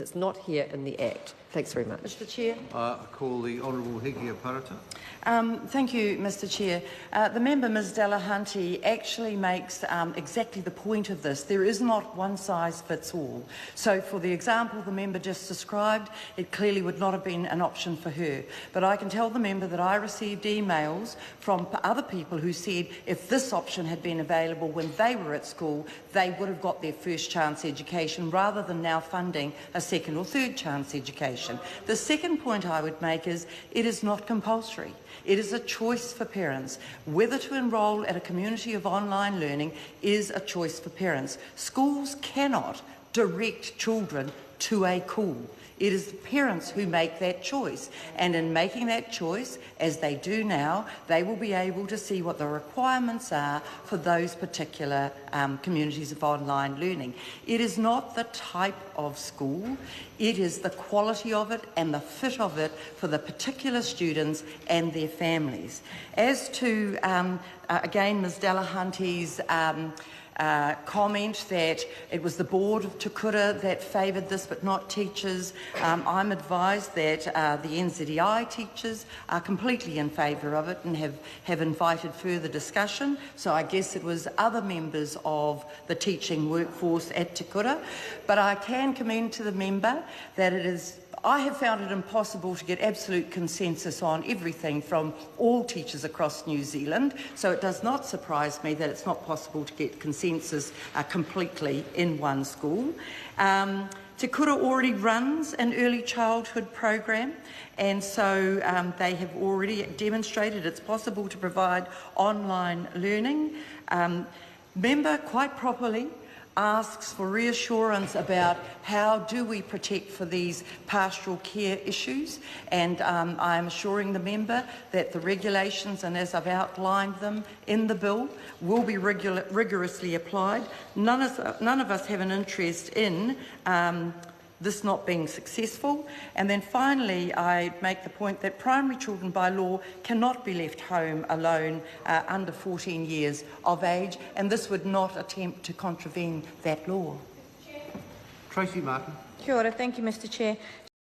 It's not here in the Act. Thanks very much. Mr Chair. I call the Honourable Hekia Parata. Thank you, Mr Chair. The member, Ms Delahunty, actually makes exactly the point of this. There is not one size fits all. So for the example the member just described, it clearly would not have been an option for her. But I can tell the member that I received emails from other people who said if this option had been available when they were at school, they would have got their first chance education rather than now funding a second or third chance education. The second point I would make is it is not compulsory. It is a choice for parents. Whether to enrol at a community of online learning is a choice for parents. Schools cannot direct children to a school. It is the parents who make that choice, and in making that choice, as they do now, they will be able to see what the requirements are for those particular communities of online learning. It is not the type of school, it is the quality of it and the fit of it for the particular students and their families. As to, again, Ms Delahunty's comment that it was the board of Te Kura that favoured this but not teachers. I'm advised that the NZEI teachers are completely in favour of it and have invited further discussion. So I guess it was other members of the teaching workforce at Te Kura. But I can commend to the member that I have found it impossible to get absolute consensus on everything from all teachers across New Zealand, so it does not surprise me that it's not possible to get consensus completely in one school. Te Kura already runs an early childhood program, and so they have already demonstrated it's possible to provide online learning. Member, quite properly, asks for reassurance about how do we protect for these pastoral care issues, and I am assuring the member that the regulations, and as I've outlined them in the bill, will be rigorously applied. None of us have an interest in this not being successful. And then finally, I make the point that primary children by law cannot be left home alone under 14 years of age, and this would not attempt to contravene that law. Tracy Martin. Kia ora, thank you, Mr Chair.